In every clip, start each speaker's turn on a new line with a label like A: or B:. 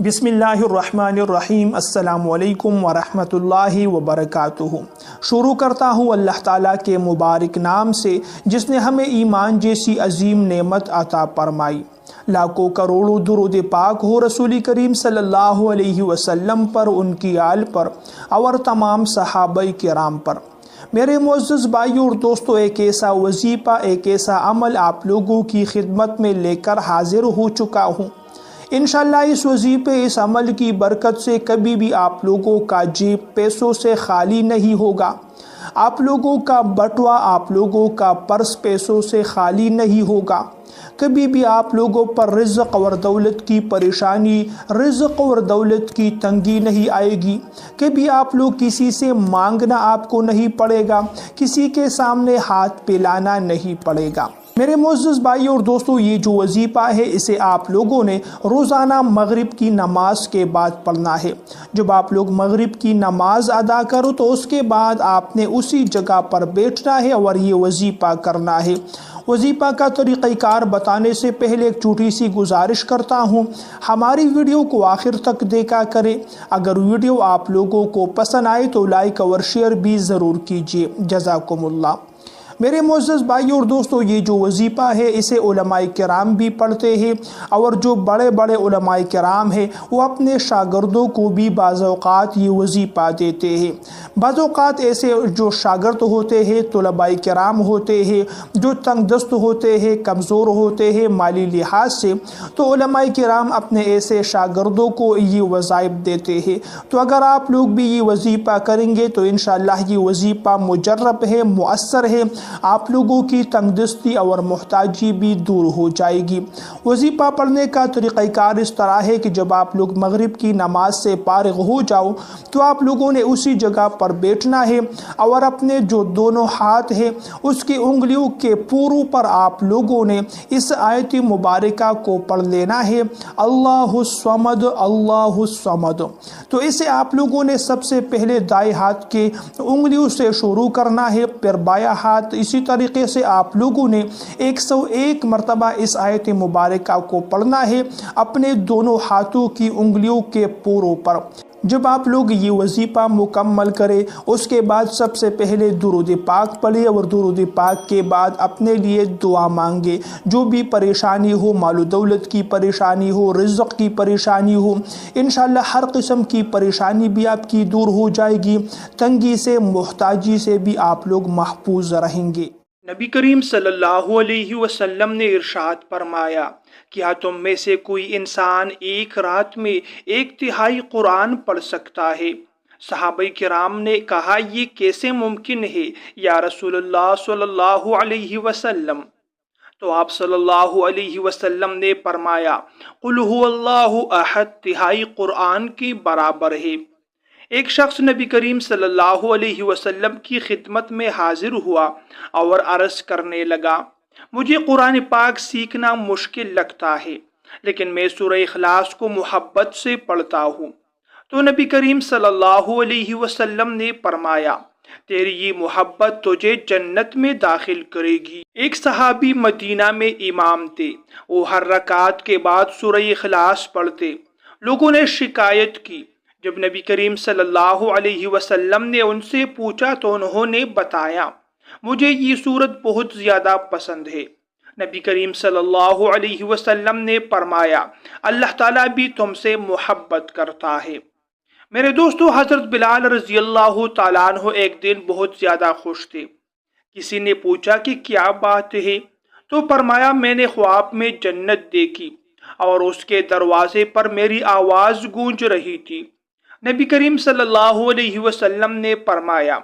A: बिस्मिल्लाहिर्रहमानिर्रहीम। अस्सलामु अलैकुम वरहमतुल्लाहि वबरकातुहू। शुरू करता हूँ अल्लाह ताला के मुबारक नाम से जिसने हमें ईमान जैसी अजीम नेमत अता फरमाई। लाखों करोड़ों दुरूद पाक हो रसूल करीम सल्लल्लाहु अलैहि वसल्लम पर, उनकी आल पर और तमाम सहाबाए किराम पर। मेरे मुअज़्ज़ज़ भाइयों और दोस्तों, एक ऐसा वजीफ़ा, एक ऐसा अमल आप लोगों की खिदमत में लेकर हाजिर हो चुका हूँ। इंशाअल्लाह इस वजीफ़े, इस अमल की बरकत से कभी भी आप लोगों का जेब पैसों से खाली नहीं होगा। आप लोगों का बटुआ, आप लोगों का पर्स पैसों से खाली नहीं होगा। कभी भी आप लोगों पर रिज़्क़ और दौलत की परेशानी, रिज़्क़ और दौलत की तंगी नहीं आएगी। कभी आप लोग किसी से मांगना आपको नहीं पड़ेगा, किसी के सामने हाथ फैलाना नहीं पड़ेगा। मेरे मुअज़्ज़ज़ भाइयों और दोस्तों, ये जो वजीफ़ा है इसे आप लोगों ने रोज़ाना मगरिब की नमाज के बाद पढ़ना है। जब आप लोग मगरिब की नमाज अदा करो तो उसके बाद आपने उसी जगह पर बैठना है और ये वजीफ़ा करना है। वजीफ़ा का तरीक़ाकार बताने से पहले एक छोटी सी गुजारिश करता हूँ, हमारी वीडियो को आखिर तक देखा करें। अगर वीडियो आप लोगों को पसंद आए तो लाइक और शेयर भी ज़रूर कीजिए। जज़ाकुमुल्लाह। मेरे मुअज़्ज़ज़ भाइयों और दोस्तों, ये जो वजीफ़ा है इसे उलमाए किराम भी पढ़ते हैं और जो बड़े बड़े उलमाए किराम हैं वो अपने शागिर्दों को भी बाज़ औक़ात ये वजीफ़ा देते हैं। बाज़ औक़ात ऐसे जो शागिर्द होते हैं, तुलबाए किराम होते हैं, जो तंग दस्त होते हैं, कमज़ोर होते हैं माली लिहाज से, तो उलमाए किराम अपने ऐसे शागिर्दों को ये वज़ाइफ देते हैं। तो अगर आप लोग भी ये वजीफ़ा करेंगे तो इंशाअल्लाह ये वजीफ़ा मुजर्रब है, मुअस्सर है, आप लोगों की तंगदस्ती और मुहताजी भी दूर हो जाएगी। वजीफ़ा पढ़ने का तरीक़ाकार इस तरह है कि जब आप लोग मगरिब की नमाज से फारिग हो जाओ तो आप लोगों ने उसी जगह पर बैठना है और अपने जो दोनों हाथ हैं उसकी उंगलियों के पूरों पर आप लोगों ने इस आयत मुबारका को पढ़ लेना है, अल्लाहु समद अल्लाहु समद। तो इसे आप लोगों ने सबसे पहले दाएं हाथ के उंगलियों से शुरू करना है, फिर बायां हाथ। इसी तरीके से आप लोगों ने 101 मरतबा इस आयत मुबारका को पढ़ना है अपने दोनों हाथों की उंगलियों के पूरों पर। जब आप लोग ये वजीफ़ा मुकम्मल करें उसके बाद सबसे पहले दुरूद पाक पढ़े और दुरूद पाक के बाद अपने लिए दुआ मांगे। जो भी परेशानी हो, मालो दौलत की परेशानी हो, रिज़्क़ की परेशानी हो, इंशाअल्लाह हर किस्म की परेशानी भी आपकी दूर हो जाएगी। तंगी से, मुहताजी से भी आप लोग महफूज रहेंगे। नबी करीम सल्लल्लाहु अलैहि वसल्लम ने इरशाद फरमाया, क्या तुम में से कोई इंसान एक रात में 1/3 कुरान पढ़ सकता है? सहाबाए किराम ने कहा, ये कैसे मुमकिन है या रसूलुल्लाह सल्लल्लाहु अलैहि वसल्लम? तो आप सल्लल्लाहु अलैहि वसल्लम ने फरमाया, कुल हुवल्लाहु अहद 1/3 कुरान के बराबर है। एक शख्स नबी करीम सल्लल्लाहु अलैहि वसल्लम की खिदमत में हाजिर हुआ और अर्ज़ करने लगा, मुझे कुरान पाक सीखना मुश्किल लगता है, लेकिन मैं सूरह इखलास को मोहब्बत से पढ़ता हूँ। तो नबी करीम सल्लल्लाहु अलैहि वसल्लम ने फरमाया, तेरी ये मोहब्बत तुझे जन्नत में दाखिल करेगी। एक सहाबी मदीना में इमाम थे, वो हर रकात के बाद सूरह इखलास पढ़ते। लोगों ने शिकायत की। जब नबी करीम सल्लल्लाहु अलैहि वसल्लम ने उनसे पूछा तो उन्होंने बताया, मुझे ये सूरत बहुत ज़्यादा पसंद है। नबी करीम सल्लल्लाहु अलैहि वसल्लम ने फरमाया, अल्लाह ताला भी तुमसे मोहब्बत करता है। मेरे दोस्तों, हज़रत बिलाल रज़ी अल्लाह ताला अन्हु एक दिन बहुत ज़्यादा खुश थे। किसी ने पूछा कि क्या बात है? तो फरमाया, मैंने ख्वाब में जन्नत देखी और उसके दरवाजे पर मेरी आवाज़ गूंज रही थी। नबी करीम सल्लल्लाहु अलैहि वसल्लम ने फरमाया,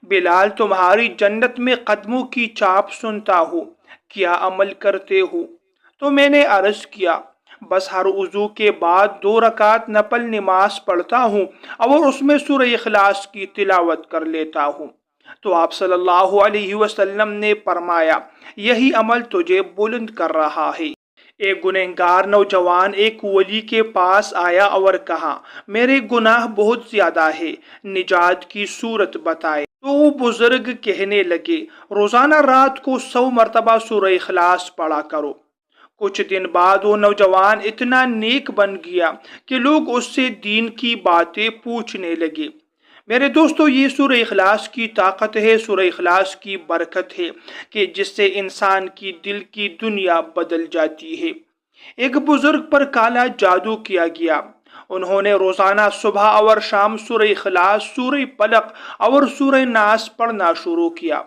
A: बिलाल, तुम्हारी जन्नत में कदमों की चाप सुनता हूँ, क्या अमल करते हो? तो मैंने अर्ज़ किया, बस हर वज़ू के बाद 2 रकात नफल नमाज पढ़ता हूँ और उसमें सूरह इखलास की तिलावत कर लेता हूँ। तो आप सल्लल्लाहु अलैहि वसल्लम ने फरमाया, यही अमल तुझे बुलंद कर रहा है। एक गुनहगार नौजवान एक वली के पास आया और कहा, मेरे गुनाह बहुत ज़्यादा है, निजात की सूरत बताए। तो वो बुजुर्ग कहने लगे, रोज़ाना रात को 100 मरतबा सूरह इखलास पढ़ा करो। कुछ दिन बाद वो नौजवान इतना नेक बन गया कि लोग उससे दीन की बातें पूछने लगे। मेरे दोस्तों, ये सूरह इखलास की ताकत है, सूरह इखलास की बरकत है कि जिससे इंसान की दिल की दुनिया बदल जाती है। एक बुजुर्ग पर काला जादू किया गया। उन्होंने रोजाना सुबह और शाम सूरह इखलास, सूरह फलक और सूरह नास पढ़ना शुरू किया।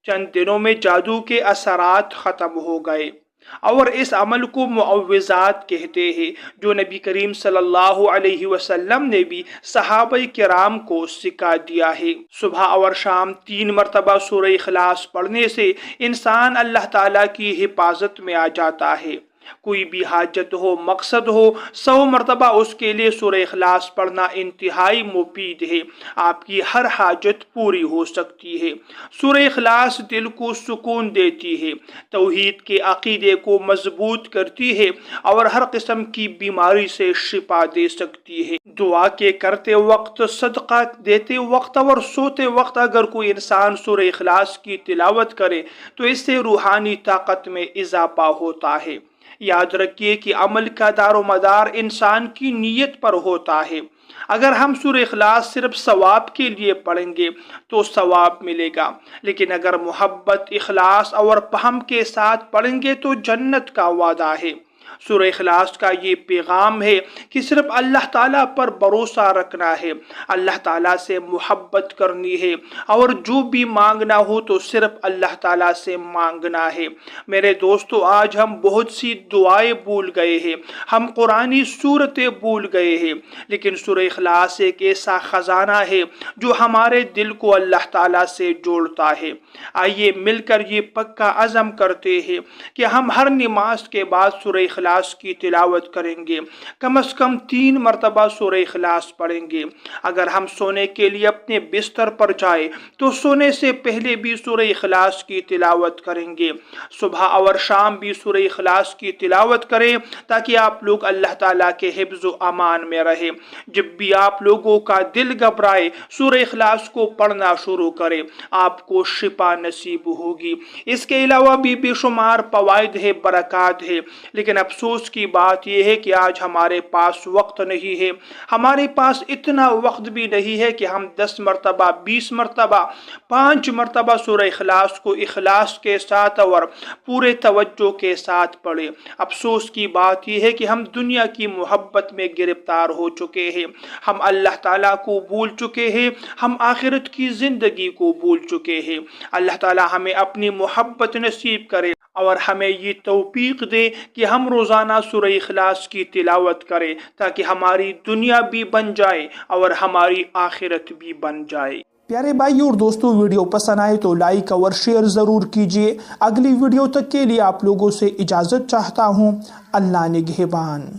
A: चंद दिनों में जादू के असरात खत्म हो गए और इस अमल को मुअव्विज़ात कहते हैं, जो नबी करीम सल्लल्लाहु अलैहि वसल्लम ने भी सहाबाए किराम को सिखा दिया है। सुबह और शाम 3 मरतबा सूरह इखलास पढ़ने से इंसान अल्लाह ताला की हिफाजत में आ जाता है। कोई भी हाजत हो, मकसद हो, 100 मरतबा उसके लिए सूरह इखलास पढ़ना इंतहाई मुफीद है। आपकी हर हाजत पूरी हो सकती है। सूरह इखलास दिल को सुकून देती है, तौहीद के अकीदे को मजबूत करती है और हर किस्म की बीमारी से शिफा दे सकती है। दुआ के करते वक्त, सदका देते वक्त और सोते वक्त अगर कोई इंसान सूरह इखलास की तिलावत करे तो इससे रूहानी ताकत में इजाफा होता है। याद रखिए कि अमल का दारोमदार इंसान की नीयत पर होता है। अगर हम सूरह इखलास सिर्फ सवाब के लिए पढ़ेंगे तो सवाब मिलेगा, लेकिन अगर मोहब्बत, इखलास और फहम के साथ पढ़ेंगे तो जन्नत का वादा है। सूरह इखलास का ये पैगाम है कि सिर्फ अल्लाह ताला पर भरोसा रखना है, अल्लाह ताला से मोहब्बत करनी है और जो भी मांगना हो तो सिर्फ अल्लाह ताला से मांगना है। मेरे दोस्तों, आज हम बहुत सी दुआएं भूल गए हैं, हम कुरानी सूरतें भूल गए हैं, लेकिन सूरह इखलास एक ऐसा खजाना है जो हमारे दिल को अल्लाह ताला से जोड़ता है। आइए मिलकर ये पक्का अज़म करते हैं कि हम हर नमाज के बाद सूरह इखलास की तिलावत करेंगे, कम से कम 3 मरतबा सूरह इखलास पढ़ेंगे। अगर हम सोने के लिए अपने बिस्तर पर जाए तो सोने से पहले भी सूरह इखलास की तिलावत करेंगे। सुबह और शाम भी सूरह इखलास की तिलावत करें ताकि आप लोग अल्लाह ताला के हिफ्ज़ व अमान में रहे। जब भी आप लोगों का दिल घबराए, सूरह इखलास को पढ़ना शुरू करें, आपको शिफा नसीब होगी। इसके अलावा भी बेशुमार फवाइद है, बरक़ात है, लेकिन अफसोस की बात यह है कि आज हमारे पास वक्त नहीं है। हमारे पास इतना वक्त भी नहीं है कि हम 10 मरतबा, 20 मरतबा, 5 मरतबा सूरह इखलास को इखलास के साथ और पूरे तवज्जो के साथ पढ़े। अफसोस की बात यह है कि हम दुनिया की मोहब्बत में गिरफ्तार हो चुके हैं, हम अल्लाह ताला को भूल चुके हैं, हम आखिरत की ज़िंदगी को भूल चुके हैं। अल्लाह ताला हमें अपनी मोहब्बत नसीब करे और हमें ये तौफीक दे कि हम रोज़ाना सूरह इखलास की तिलावत करें ताकि हमारी दुनिया भी बन जाए और हमारी आखिरत भी बन जाए। प्यारे भाई और दोस्तों, वीडियो पसंद आए तो लाइक और शेयर ज़रूर कीजिए। अगली वीडियो तक के लिए आप लोगों से इजाज़त चाहता हूँ। अल्लाह निगहबान।